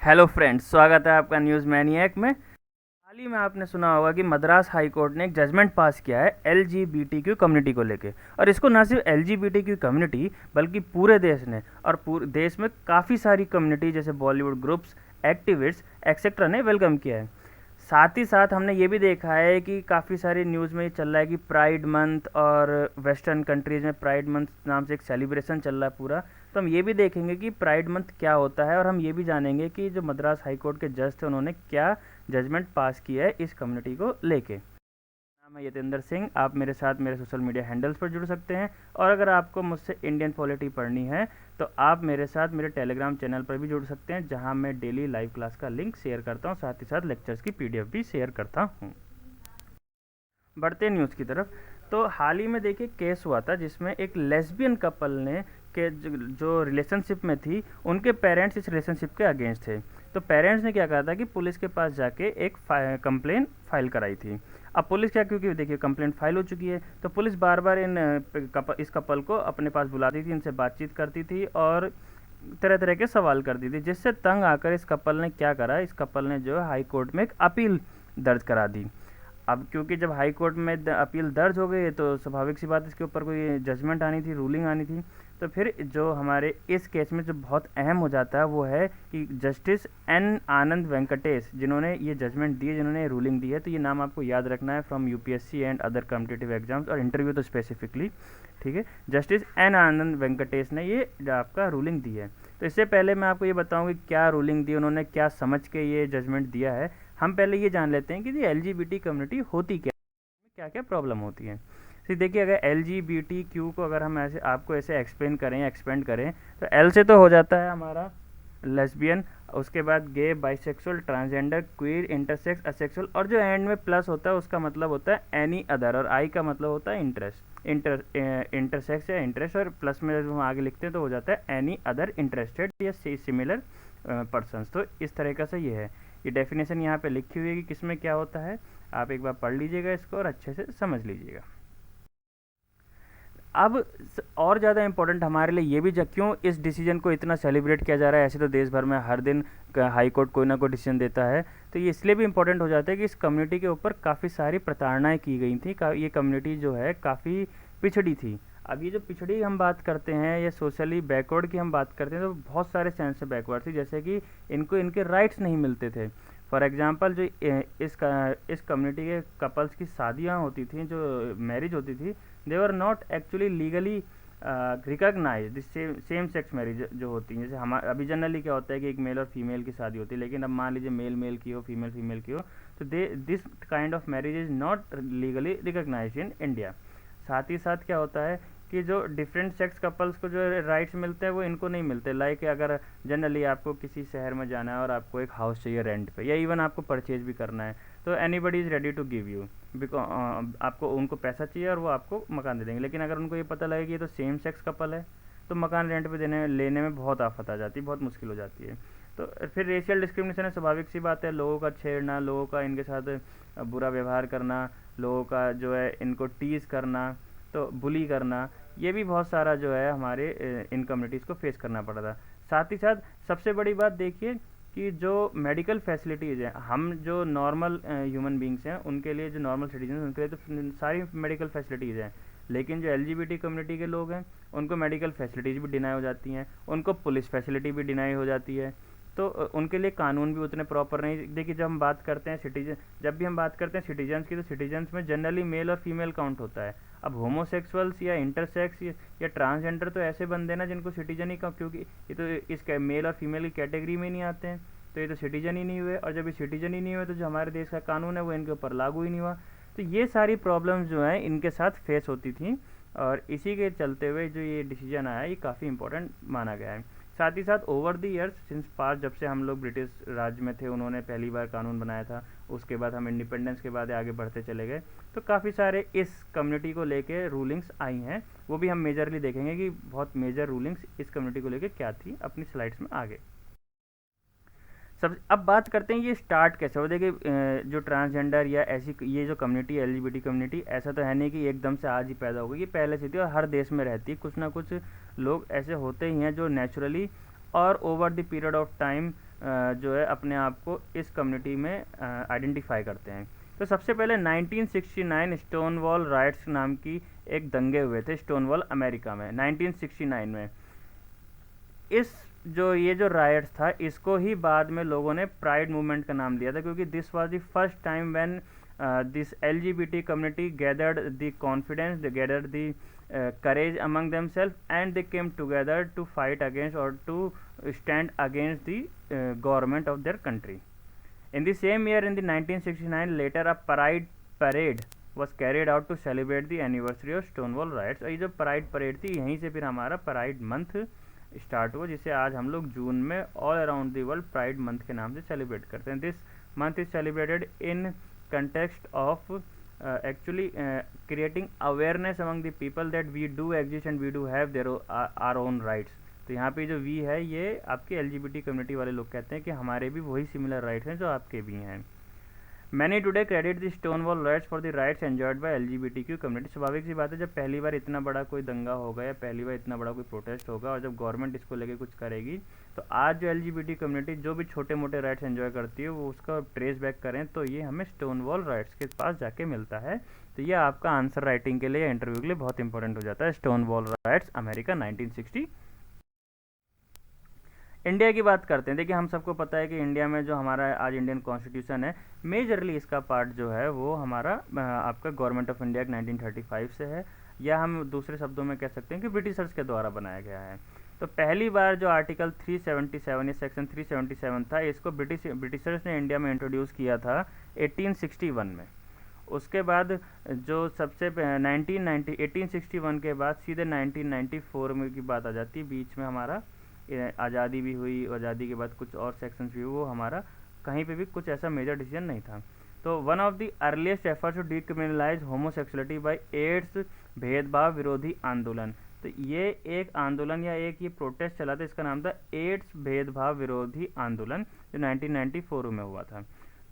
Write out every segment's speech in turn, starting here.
Hello friends, स्वागत है आपका न्यूज़ मैनिएक में। हाल ही में आपने सुना होगा कि मद्रास हाई कोर्ट ने एक जजमेंट पास किया है एलजीबीटीक्यू कम्युनिटी को लेके। और इसको ना सिर्फ एलजीबीटीक्यू कम्युनिटी बल्कि पूरे देश ने और पूरे देश में काफ़ी सारी कम्युनिटी जैसे बॉलीवुड ग्रुप्स, एक्टिविस्ट एक्सेट्रा ने वेलकम किया है। साथ ही साथ हमने ये भी देखा है कि काफ़ी सारी न्यूज़ में ये चल रहा है कि प्राइड मंथ और वेस्टर्न कंट्रीज़ में प्राइड मंथ नाम से एक सेलिब्रेशन चल रहा है पूरा। तो हम ये भी देखेंगे कि प्राइड मंथ क्या होता है और हम ये भी जानेंगे कि जो मद्रास हाई कोर्ट के जज थे उन्होंने क्या जजमेंट पास किया है इस कम्युनिटी को लेके। नाम है यतेंद्र सिंह। आप मेरे साथ मेरे सोशल मीडिया हैंडल्स पर जुड़ सकते हैं और अगर आपको मुझसे इंडियन पॉलिटी पढ़नी है तो आप मेरे साथ मेरे टेलीग्राम चैनल पर भी जुड़ सकते हैं, जहां मैं डेली लाइव क्लास का लिंक शेयर करता हूं, साथ ही साथ लेक्चर्स की पीडीएफ भी शेयर करता हूं। बढ़ते न्यूज़ की तरफ। तो हाल ही में देखिए केस हुआ था जिसमें एक लेस्बियन कपल ने के जो रिलेशनशिप में थी उनके पेरेंट्स इस रिलेशनशिप के अगेंस्ट थे। तो पेरेंट्स ने क्या कहा था कि पुलिस के पास जाके एक कंप्लेन फाइल कराई थी। अब पुलिस क्या, क्योंकि देखिए कंप्लेन फाइल हो चुकी है तो पुलिस बार बार इस कपल को अपने पास बुलाती थी, इनसे बातचीत करती थी और तरह तरह के सवाल करती थी, जिससे तंग आकर इस कपल ने क्या करा, इस कपल ने जो है हाई कोर्ट में एक अपील दर्ज करा दी। अब क्योंकि जब हाई कोर्ट में अपील दर्ज हो गई तो स्वाभाविक सी बात इसके ऊपर कोई जजमेंट आनी थी, रूलिंग आनी थी। तो फिर जो हमारे इस केस में जो बहुत अहम हो जाता है वो है कि जस्टिस एन आनंद वेंकटेश जिन्होंने ये जजमेंट दी है, जिन्होंने ये रूलिंग दी है। तो ये नाम आपको याद रखना है from UPSC and other competitive exams और इंटरव्यू तो स्पेसिफिकली, ठीक है। जस्टिस एन आनंद वेंकटेश ने ये आपका रूलिंग दी है। तो इससे पहले मैं आपको ये बताऊँ कि क्या रूलिंग दी, उन्होंने क्या समझ के ये जजमेंट दिया है। हम पहले ये जान लेते हैं कि ये एलजीबीटी कम्युनिटी होती क्या है, क्या क्या प्रॉब्लम होती है। तो देखिए अगर L G B T Q को अगर हम ऐसे आपको ऐसे एक्सप्लेन करें, एक्सपेंड करें, तो एल से तो हो जाता है हमारा लेस्बियन, उसके बाद gay, bisexual, transgender, queer, intersex, asexual, और जो एंड में प्लस होता है उसका मतलब होता है एनी अदर, और आई का मतलब होता है इंटरेस्ट, इंटरसेक्स या इंटरेस्ट, और प्लस में जब हम आगे लिखते हैं तो हो जाता है एनी अदर इंटरेस्टेड या सिमिलर पर्सन्स। तो इस तरीके से ये है, ये डेफिनेशन यहाँ पे लिखी हुई है कि किसमें क्या होता है। आप एक बार पढ़ लीजिएगा इसको और अच्छे से समझ लीजिएगा। अब और ज़्यादा इम्पोर्टेंट हमारे लिए ये भी क्यों इस डिसीजन को इतना सेलिब्रेट किया जा रहा है। ऐसे तो देश भर में हर दिन हाई कोर्ट कोई ना कोई डिसीजन देता है, तो ये इसलिए भी इम्पोर्टेंट हो जाता है कि इस कम्युनिटी के ऊपर काफ़ी सारी प्रताड़नाएं की गई थी। ये कम्युनिटी जो है काफ़ी पिछड़ी थी। अब ये जो पिछड़ी हम बात करते हैं या सोशली बैकवर्ड की हम बात करते हैं, तो बहुत सारे सेंस से बैकवर्ड थी, जैसे कि इनको इनके राइट्स नहीं मिलते थे। फॉर एग्जांपल जो इस कम्युनिटी के कपल्स की शादियां होती थी, जो मैरिज होती थी, they were not actually legally recognised. Same sex marriage जो होती है, जैसे हमारे अभी जनरली क्या होता है कि एक मेल और फीमेल की शादी होती है, लेकिन अब मान लीजिए मेल मेल की हो, फीमेल फीमेल की हो, तो this kind of marriage is not legally recognised in India. साथ ही साथ क्या होता है कि जो डिफरेंट सेक्स कपल्स को जो राइट्स मिलते हैं वो इनको नहीं मिलते। लाइक अगर जनरली आपको किसी शहर में जाना है और आपको एक हाउस चाहिए रेंट पे, या इवन आपको परचेज भी करना है, तो anybody is ready to give you, because आपको उनको पैसा चाहिए और वो आपको मकान दे देंगे। लेकिन अगर उनको ये पता लगे कि ये तो सेम सेक्स कपल है, तो मकान रेंट पे लेने में बहुत आफत आ जाती है, बहुत मुश्किल हो जाती है। तो फिर रेशियल डिस्क्रिमिनेशन है, स्वाभाविक सी बात है, लोगों का छेड़ना, लोगों का इनके साथ बुरा व्यवहार करना, लोगों का जो है इनको टीज़ करना, तो बुली करना, ये भी बहुत सारा जो है हमारे इन कम्युनिटीज़ को फेस करना पड़ा था। साथ ही साथ सबसे बड़ी बात देखिए कि जो मेडिकल फैसिलिटीज़ हैं, हम जो नॉर्मल ह्यूमन बींग्स हैं उनके लिए, जो नॉर्मल सिटीजन उनके लिए तो सारी मेडिकल फैसिलिटीज़ हैं, लेकिन जो एलजीबीटी कम्युनिटी के लोग हैं उनको मेडिकल फैसिलिटीज़ भी डिनाई हो जाती हैं, उनको पुलिस फैसिलिटी भी डिनाई हो जाती है। तो उनके लिए कानून भी उतने प्रॉपर नहीं। देखिए जब हम बात करते हैं सिटीजन, जब भी हम बात करते हैं सिटीजन्स की, तो सिटीजन्स में जनरली मेल और फीमेल काउंट होता है। अब होमोसेक्सुअल्स या इंटरसेक्स या ट्रांसजेंडर तो ऐसे बंदे ना जिनको सिटीजन ही, क्योंकि ये तो इस मेल और फीमेल की कैटेगरी में नहीं आते हैं, तो ये तो सिटीजन ही नहीं हुए, और जब ये सिटीजन ही नहीं हुए तो जो हमारे देश का कानून है वो इनके ऊपर लागू ही नहीं हुआ। तो ये सारी प्रॉब्लम्स जो हैं इनके साथ फेस होती थी, और इसी के चलते हुए जो ये डिसीजन आया ये काफ़ी इंपॉर्टेंट माना गया है। साथ ही साथ ओवर द ईयर्स सिंस पास, जब से हम लोग ब्रिटिश राज में थे, उन्होंने पहली बार कानून बनाया था, उसके बाद हम इंडिपेंडेंस के बाद आगे बढ़ते चले गए, तो काफ़ी सारे इस कम्युनिटी को लेके रूलिंग्स आई हैं। वो भी हम मेजरली देखेंगे कि बहुत मेजर रूलिंग्स इस कम्युनिटी को लेके क्या थी अपनी स्लाइड्स में आगे। सब अब बात करते हैं ये स्टार्ट कैसे हो। देखिए जो ट्रांसजेंडर या ऐसी ये जो कम्युनिटी एलजीबीटी कम्युनिटी, ऐसा तो है नहीं कि एकदम से आज ही पैदा हो गई, ये पहले से थी और हर देश में रहती है। कुछ ना कुछ लोग ऐसे होते ही हैं जो नेचुरली और over the period of time जो है अपने आप को इस कम्युनिटी में आइडेंटिफाई करते हैं। तो सबसे पहले 1969 स्टोनवॉल राइट्स नाम की एक दंगे हुए थे स्टोनवॉल अमेरिका में 1969 में। इस ये जो राइट्स था इसको ही बाद में लोगों ने प्राइड मूवमेंट का नाम दिया था, क्योंकि this was the first time when this LGBT community gathered the confidence, they gathered the courage among themselves, and they came together to fight against or to stand against the government of their country. In the same year, in the 1969, later a parade was carried out to celebrate the anniversary of Stonewall riots. और ये जो pride parade थी यहीं से फिर हमारा pride month start हुआ, जिसे आज हम लोग जून में all around the world pride month के नाम से सेलिब्रेट करते हैं। This month is celebrated in context of actually creating awareness among the people that we do exist and we do have our own rights. तो यहाँ पे जो we है ये आपके LGBT कम्युनिटी वाले लोग कहते हैं कि हमारे भी वही सिमिलर राइट्स हैं जो आपके भी हैं। Many today credit the Stonewall rights for the rights enjoyed by LGBTQ community. स्वाभाविक सी बात है, जब पहली बार इतना बड़ा कोई दंगा होगा या पहली बार इतना बड़ा कोई प्रोटेस्ट होगा और जब गवर्नमेंट इसको लेके कुछ करेगी, तो आज जो LGBT कम्युनिटी जो भी छोटे मोटे राइट्स एंजॉय करती है वो उसका ट्रेस बैक करें तो ये हमें स्टोनवॉल राइट्स के पास जाके मिलता है। तो ये आपका आंसर राइटिंग के लिए या इंटरव्यू के लिए बहुत इंपॉर्टेंट हो जाता है। Stonewall rights America 1960। इंडिया की बात करते हैं। देखिए हम सबको पता है कि इंडिया में जो हमारा आज इंडियन कॉन्स्टिट्यूशन है मेजरली इसका पार्ट जो है वो हमारा आपका गवर्नमेंट ऑफ इंडिया 1935 से है, या हम दूसरे शब्दों में कह सकते हैं कि ब्रिटिशर्स के द्वारा बनाया गया है। तो पहली बार जो आर्टिकल 377 या सेक्शन 377 था इसको ब्रिटिशर्स ने इंडिया में इंट्रोड्यूस किया था 1861 में। उसके बाद जो सबसे 1861 के बाद सीधे 1994 में की बात आ जाती है, बीच में हमारा आज़ादी भी हुई, आज़ादी के बाद कुछ और सेक्शंस भी हुए, वो हमारा कहीं पे भी कुछ ऐसा मेजर डिसीजन नहीं था। तो one of the earliest efforts to decriminalise homosexuality by AIDS भेदभाव विरोधी आंदोलन। तो ये एक आंदोलन या एक ये प्रोटेस्ट चला था, इसका नाम था एड्स भेदभाव विरोधी आंदोलन, जो 1994 में हुआ था।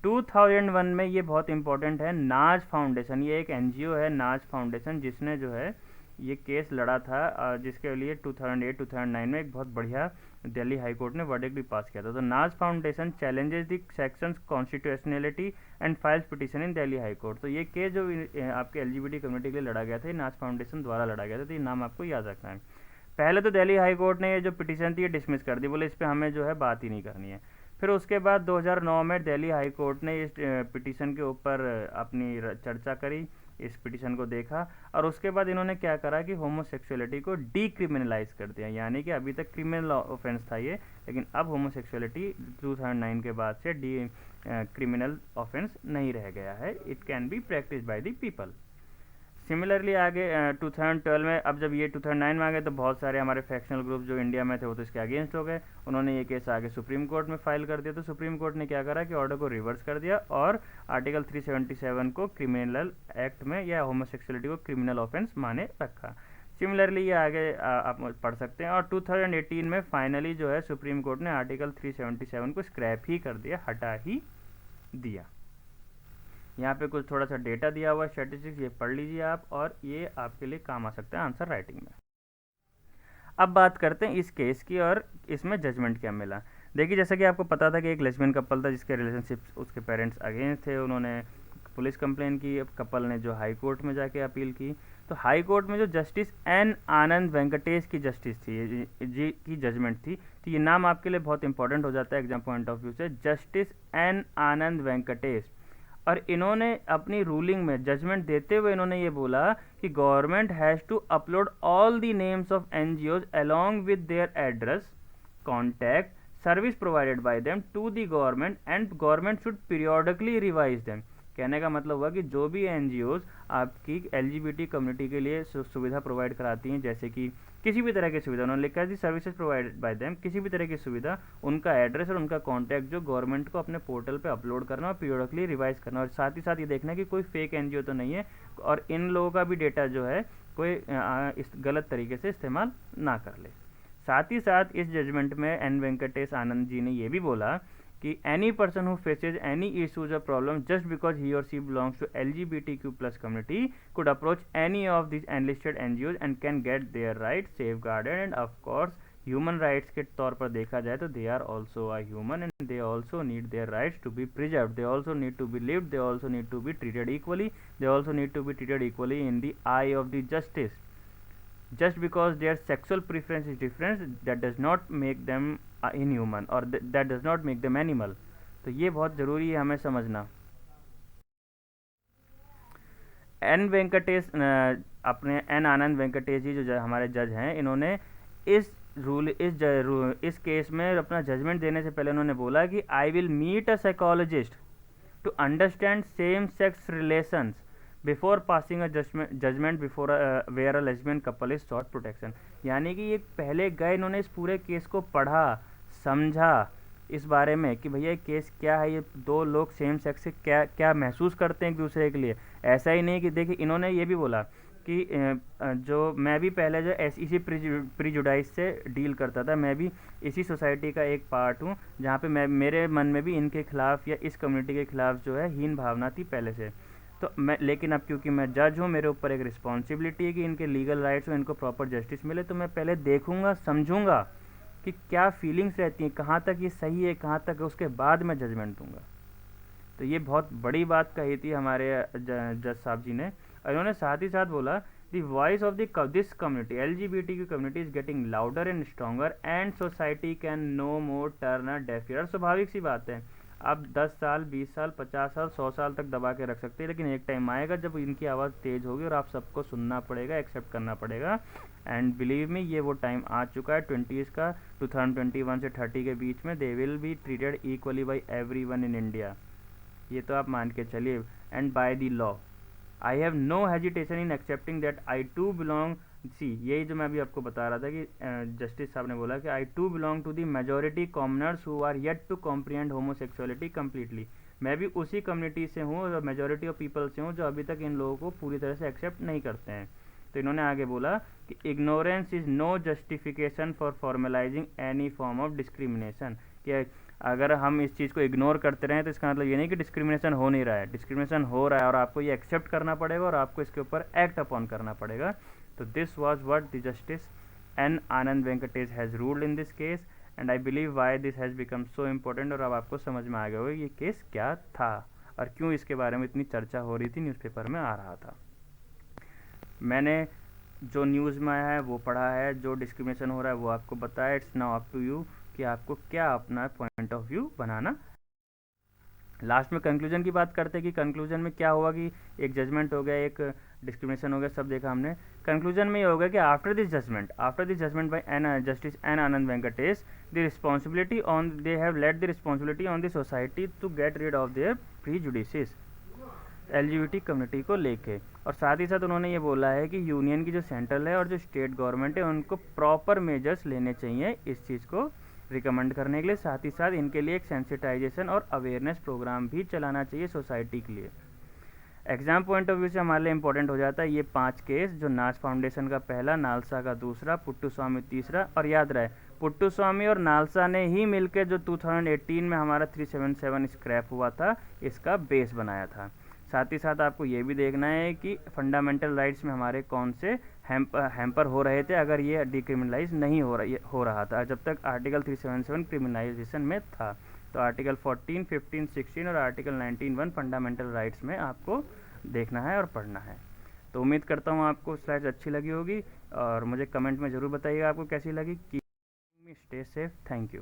2001 में ये बहुत इंपॉर्टेंट है, नाज फाउंडेशन, ये एक NGO है नाज फाउंडेशन जिसने जो है ये केस लड़ा था, जिसके लिए 2008-2009 में एक बहुत बढ़िया दिल्ली हाई कोर्ट ने वर्डिक्ट भी पास किया था। तो नाज foundation challenges the sections constitutionality and files petition in Delhi high court. तो ये केस जो आपके LGBT कम्युनिटी के लिए लड़ा गया था, ये नाज फाउंडेशन द्वारा लड़ा गया था, तो ये नाम आपको याद रखना है। पहले तो दिल्ली हाई कोर्ट ने ये जो पिटिशन थी ये डिसमिस कर दी, बोले इस पर हमें जो है बात ही नहीं करनी है। फिर उसके बाद 2009 में दिल्ली हाई कोर्ट ने इस पिटिशन के ऊपर अपनी चर्चा करी, इस पिटिशन को देखा, और उसके बाद इन्होंने क्या करा कि होमोसेक्सुअलिटी को डीक्रिमिनलाइज कर दिया। यानी कि अभी तक क्रिमिनल ऑफेंस था ये, लेकिन अब होमोसेक्सुअलिटी 2009 के बाद से क्रिमिनल ऑफेंस नहीं रह गया है, it can be practice by the people. Similarly आगे 2012 में, अब जब ये 2009 में आ गए तो बहुत सारे हमारे फैक्शनल ग्रुप जो इंडिया में थे वो तो इसके अगेंस्ट हो गए, उन्होंने ये केस आगे सुप्रीम कोर्ट में फाइल कर दिया। तो सुप्रीम कोर्ट ने क्या करा कि ऑर्डर को रिवर्स कर दिया और आर्टिकल 377 को क्रिमिनल एक्ट में या होमोसेक्सुअलिटी को क्रिमिनल ऑफेंस माने रखा। सिमिलरली ये आगे आप पढ़ सकते हैं। और 2018 में फाइनली जो है सुप्रीम कोर्ट ने आर्टिकल 377 को स्क्रैप ही कर दिया, हटा ही दिया। यहाँ पे कुछ थोड़ा सा डेटा दिया हुआ है, स्टैटिस्टिक्स, ये पढ़ लीजिए आप, और ये आपके लिए काम आ सकता है आंसर राइटिंग में। अब बात करते हैं इस केस की और इसमें जजमेंट क्या मिला। देखिए जैसा कि आपको पता था कि एक लेस्बियन कपल था जिसके रिलेशनशिप उसके पेरेंट्स अगेंस्ट थे, उन्होंने पुलिस कंप्लेन की, अब कपल ने जो हाई कोर्ट में जाके अपील की। तो हाई कोर्ट में जो जस्टिस N आनंद वेंकटेश की जस्टिस थी जी की जजमेंट थी, तो ये नाम आपके लिए बहुत इंपॉर्टेंट हो जाता है एग्जाम पॉइंट ऑफ व्यू से, जस्टिस N आनंद वेंकटेश। और इन्होंने अपनी रूलिंग में जजमेंट देते हुए इन्होंने ये बोला कि government has to upload all the names of NGOs along with their address, contact, service provided by them to the government and government should periodically revise them। कहने का मतलब हुआ कि जो भी NGOs आपकी LGBT कम्युनिटी के लिए सुविधा प्रोवाइड कराती हैं, जैसे कि किसी भी तरह की सुविधा, उन्होंने लिखा है सर्विसेज प्रोवाइडेड बाय देम, किसी भी तरह की सुविधा, उनका एड्रेस और उनका कॉन्टैक्ट जो गवर्नमेंट को अपने पोर्टल पे अपलोड करना और पीरियडिकली रिवाइज करना, और साथ ही साथ ये देखना कि कोई फेक NGO तो नहीं है और इन लोगों का भी डेटा जो है कोई इस गलत तरीके से इस्तेमाल ना कर ले। साथ ही साथ इस जजमेंट में N वेंकटेश आनंद जी ने ये भी बोला कि any person who faces any issues और प्रॉब्लम जस्ट बिकॉज ही और she belongs to LGBTQ+ community could approach any of these enlisted NGOs and can get their rights safeguarded and of course human rights के तौर पर देखा जाए तो they are also a human and they also need their rights to be preserve, they also need to be lived, they also need to be treated equally, they also need to be treated equally in the eye of the justice. Just because their sexual preference is different, that does not make them inhuman or that does not make them animal. तो ये बहुत ज़रूरी है हमें समझना. N Venkatesh अपने N Anand Venkatesh जी जो हमारे जज हैं, इन्होंने इस इस केस में अपना जजमेंट देने से पहले उन्होंने बोला कि I will meet a psychologist to understand same sex relations before passing a judgment before where a lesbian couple is sought protection. यानी कि ये पहले गए, इन्होंने इस पूरे केस को पढ़ा, समझा इस बारे में कि भैया केस क्या है, ये दो लोग सेम सेक्स से क्या क्या महसूस करते हैं एक दूसरे के लिए. ऐसा ही नहीं कि देखिए, इन्होंने ये भी बोला कि जो मैं भी पहले जो इसी प्रीजुडाइस से डील करता था, मैं भी इसी सोसाइटी का एक पार्ट हूँ जहाँ पे मैं मेरे मन में भी इनके खिलाफ़ या इस कम्युनिटी के खिलाफ़ जो है हीन भावना थी पहले से. तो मैं, लेकिन अब क्योंकि मैं जज हूँ, मेरे ऊपर एक रिस्पॉन्सिबिलिटी है कि इनके लीगल राइट्स हो, इनको प्रॉपर जस्टिस मिले, तो मैं पहले देखूँगा, समझूंगा कि क्या फीलिंग्स रहती हैं, कहाँ तक ये सही है, कहाँ तक, उसके बाद मैं जजमेंट दूंगा. तो ये बहुत बड़ी बात कही थी हमारे जज साहब जी ने. और इन्होंने साथ ही साथ बोला the voice of this community LGBT की community is getting louder and stronger and society can no more turn a deaf ear. स्वाभाविक सी बात है, आप 10 साल 20 साल 50 साल 100 साल तक दबा के रख सकते हैं, लेकिन एक टाइम आएगा जब इनकी आवाज़ तेज़ होगी और आप सबको सुनना पड़ेगा, एक्सेप्ट करना पड़ेगा. एंड बिलीव मी, ये वो टाइम आ चुका है 20s का. 2021 से 30 के बीच में they will be treated equally by everyone in India. ये तो आप मान के चलिए. And by the law I have no hesitation in accepting that I too belong. See, यही जो मैं अभी आपको बता रहा था कि जस्टिस साहब ने बोला कि I too belong to the majority commoners who are yet to comprehend homosexuality completely. मैं भी उसी कम्युनिटी से हूँ और मेजोरिटी ऑफ पीपल से हूँ जो अभी तक इन लोगों को पूरी तरह से एक्सेप्ट नहीं करते हैं. तो इन्होंने आगे बोला कि ignorance is no justification for formalising any form of discrimination. कि अगर हम इस चीज़ को इग्नोर करते रहें तो इसका मतलब ये नहीं कि डिस्क्रिमिनेशन हो नहीं रहा है. डिस्क्रिमिनेशन हो रहा है और आपको ये एक्सेप्ट करना पड़ेगा और आपको इसके ऊपर एक्ट अपॉन करना पड़ेगा. तो this was what the justice N Anand Venkatesh has ruled in this case and I believe why this has become so important. और अब आपको समझ में आ गया होगा ये केस क्या था और क्यों इसके बारे में इतनी चर्चा हो रही थी, न्यूज़पेपर में आ रहा था. मैंने जो न्यूज़ में आया है वो पढ़ा है, जो डिस्क्रिमिनेशन हो रहा है वो आपको बताया. It's now up to you कि आपको क्या अपना पॉइंट ऑफ व्यू बनाना. लास्ट में कंक्लूजन की बात करते हैं कि कंक्लूजन में क्या हुआ कि एक जजमेंट हो गया, एक डिस्क्रिमिनेशन हो गया, सब देखा हमने. कंक्लूजन में ये होगा कि after this judgment by justice N Anand Venkatesh, the responsibility on they have let the responsibility on the society to get rid of their prejudices LGBT community को लेके. और साथ ही साथ उन्होंने ये बोला है कि यूनियन की जो सेंट्रल है और जो स्टेट गवर्नमेंट है उनको प्रॉपर मेजर्स लेने चाहिए इस चीज़ को रिकमेंड करने के लिए. साथ ही साथ इनके लिए एक सेंसिटाइजेशन और अवेयरनेस प्रोग्राम भी चलाना चाहिए सोसाइटी के लिए. एग्जाम पॉइंट ऑफ व्यू से हमारे लिए इंपॉर्टेंट हो जाता है ये 5 केस, जो नाज फाउंडेशन का पहला, नालसा का दूसरा, पुट्टुस्वामी तीसरा. और याद रहे, पुट्टुस्वामी और नालसा ने ही मिलकर जो 2018 में हमारा 377 स्क्रैप हुआ था, इसका बेस बनाया था. साथ ही साथ आपको ये भी देखना है कि फंडामेंटल राइट्स में हमारे कौन से हैम्पर हो रहे थे अगर ये डिक्रिमिनलाइज नहीं हो रहा था, जब तक आर्टिकल 377 क्रिमिनलाइजेशन में था. तो आर्टिकल 14, 15, 16 और आर्टिकल 19(1) फंडामेंटल राइट्स में आपको देखना है और पढ़ना है. तो उम्मीद करता हूँ आपको स्लाइड्स अच्छी लगी होगी और मुझे कमेंट में ज़रूर बताइएगा आपको कैसी लगी. Stay safe. Thank you.